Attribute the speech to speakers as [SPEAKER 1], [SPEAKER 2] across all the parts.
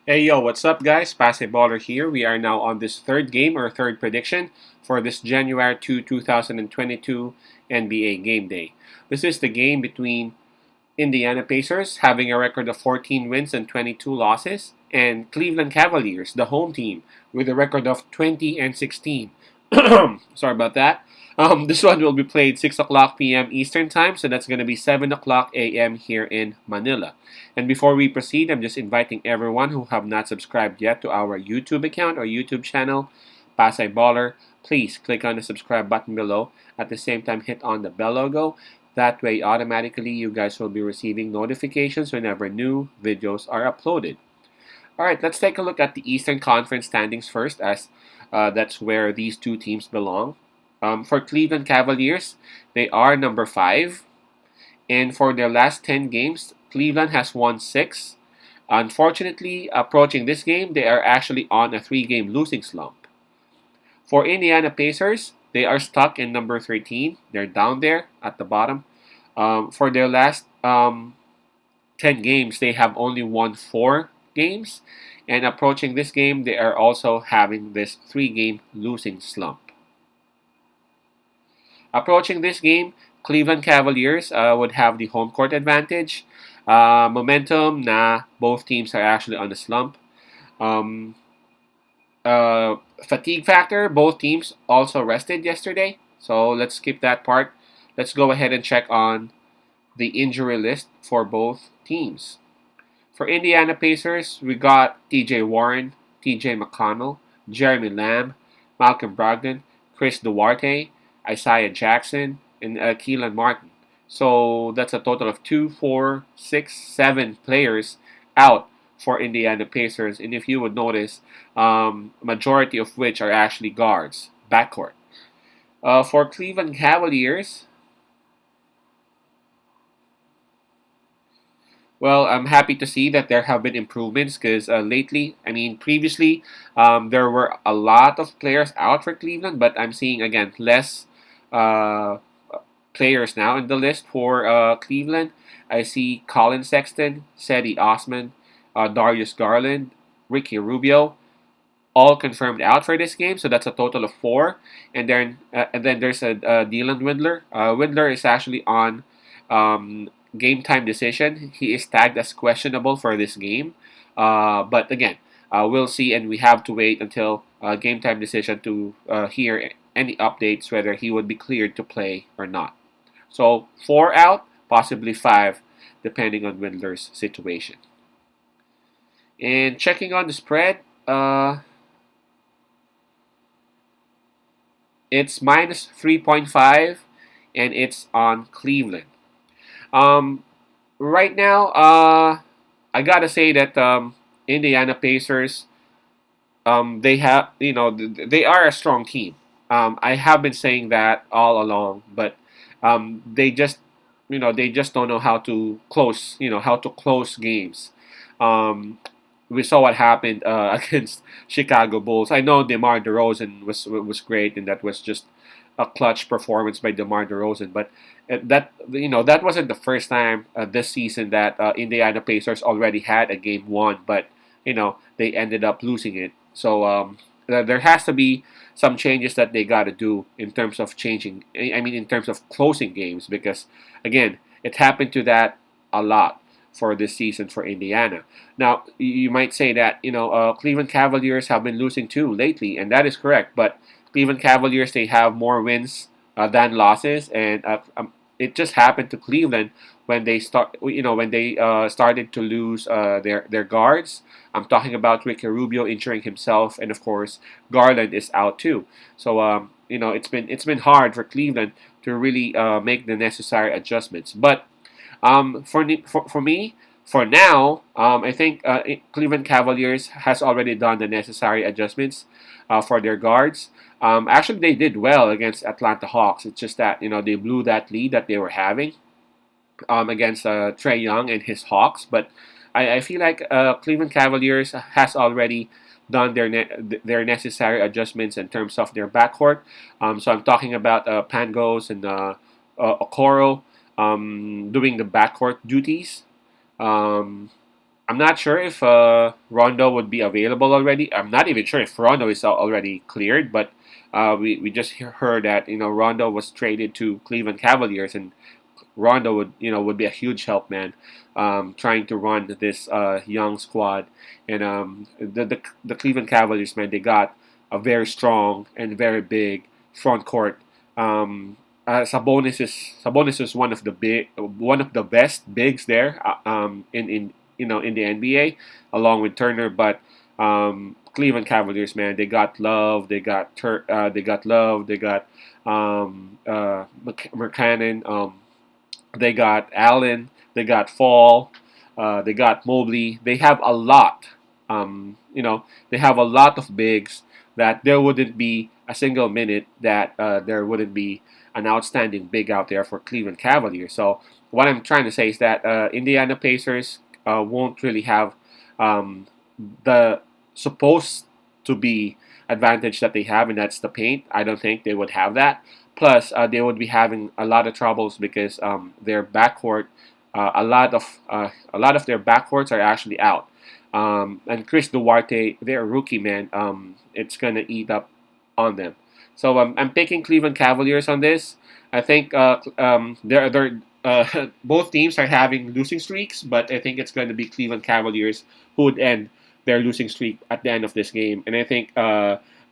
[SPEAKER 1] Hey yo, what's up guys? Baller here. We are now on this third game or third prediction for this January 2022 NBA game day. This is the game between Indiana Pacers having a record of 14 wins and 22 losses and Cleveland Cavaliers, the home team, with a record of 20 and 16. Sorry about that. This one will be played 6 o'clock p.m. Eastern Time, so that's going to be 7 o'clock a.m. here in Manila. And before we proceed, I'm just inviting everyone who have not subscribed yet to our YouTube account or YouTube channel, Pasay Baller. Please click on the subscribe button below. At the same time, hit on the bell logo. That way, automatically, you guys will be receiving notifications whenever new videos are uploaded. All right, let's take a look at the Eastern Conference standings first, as that's where these two teams belong. For Cleveland Cavaliers, they are number 5. And for their last 10 games, Cleveland has won 6. Unfortunately, approaching this game, they are actually on a 3-game losing slump. For Indiana Pacers, they are stuck in number 13. They're down there at the bottom. For their last 10 games, they have only won 4 games. And approaching this game, they are also having this 3-game losing slump. Approaching this game, Cleveland Cavaliers would have the home court advantage. Momentum na both teams are actually on the slump. Um, Fatigue factor, both teams also rested yesterday. So let's skip that part. Let's go ahead and check on the injury list for both teams. For Indiana Pacers, we got TJ Warren, TJ McConnell, Jeremy Lamb, Malcolm Brogdon, Chris Duarte, Isaiah Jackson, and Keelan Martin. So that's a total of 2, 4, 6, 7 players out for Indiana Pacers. And if you would notice, majority of which are actually guards, backcourt. For Cleveland Cavaliers, well, I'm happy to see that there have been improvements because lately, I mean, previously, there were a lot of players out for Cleveland, but I'm seeing again less uh, players now in the list for Cleveland. I see Colin Sexton, Cedi Osman, Darius Garland, Ricky Rubio, all confirmed out for this game. So that's a total of 4. And then there's a Dylan Windler. Windler is actually on game time decision. He is tagged as questionable for this game. But again, we'll see, and we have to wait until game time decision to hear any updates whether he would be cleared to play or not. So 4 out, possibly 5, depending on Windler's situation. And checking on the spread, it's minus 3.5, and it's on Cleveland. Um, right now, I gotta say that Indiana Pacers, they have, they are a strong team. I have been saying that all along, but they just, they just don't know how to close, how to close games. Um, we saw what happened against Chicago Bulls. I know DeMar DeRozan was great, and that was just a clutch performance by DeMar DeRozan. But that wasn't the first time this season that Indiana Pacers already had a game won, but they ended up losing it. So there has to be some changes that they got to do in terms of changing. I mean, in terms of closing games, because again, it happened to that a lot for this season for Indiana. Now, you might say that Cleveland Cavaliers have been losing too lately, and that is correct. But Cleveland Cavaliers, they have more wins than losses, and it just happened to Cleveland when they started to lose their guards. I'm talking about Ricky Rubio injuring himself, and of course Garland is out too. So it's been hard for Cleveland to really make the necessary adjustments. But for me, for now, I think Cleveland Cavaliers has already done the necessary adjustments for their guards. Actually, they did well against Atlanta Hawks. It's just that they blew that lead that they were having against Trey Young and his Hawks. But I feel like Cleveland Cavaliers has already done their necessary adjustments in terms of their backcourt. So I'm talking about Pangos and Okoro doing the backcourt duties. Um, I'm not sure if Rondo would be available already. I'm not even sure if Rondo is already cleared, but we just heard that Rondo was traded to Cleveland Cavaliers, and Rondo would be a huge help, man. Trying to run this young squad, and the Cleveland Cavaliers, man, they got a very strong and very big front court. Sabonis is one of the best bigs there in the NBA, along with Turner. But Cleveland Cavaliers, man, they got Love, they got Love, they got McCannon. They got Allen, they got Fall, they got Mobley. They have a lot. They have a lot of bigs that there wouldn't be a single minute that there wouldn't be an outstanding big out there for Cleveland Cavaliers. So what I'm trying to say is that Indiana Pacers won't really have um, the supposed to be advantage that they have, and that's the paint. I don't think they would have that. Plus, they would be having a lot of troubles because their backcourt, a lot of their backcourts are actually out. And Chris Duarte, their rookie man, it's gonna eat up on them. So I'm picking Cleveland Cavaliers on this. I think both teams are having losing streaks, but I think it's going to be Cleveland Cavaliers who would end their losing streak at the end of this game, and I think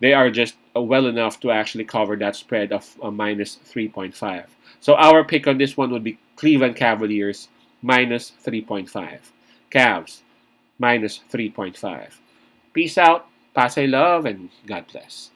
[SPEAKER 1] they are just well enough to actually cover that spread of minus 3.5. So our pick on this one would be Cleveland Cavaliers minus 3.5. Cavs minus 3.5. Peace out, Pasay love, and God bless.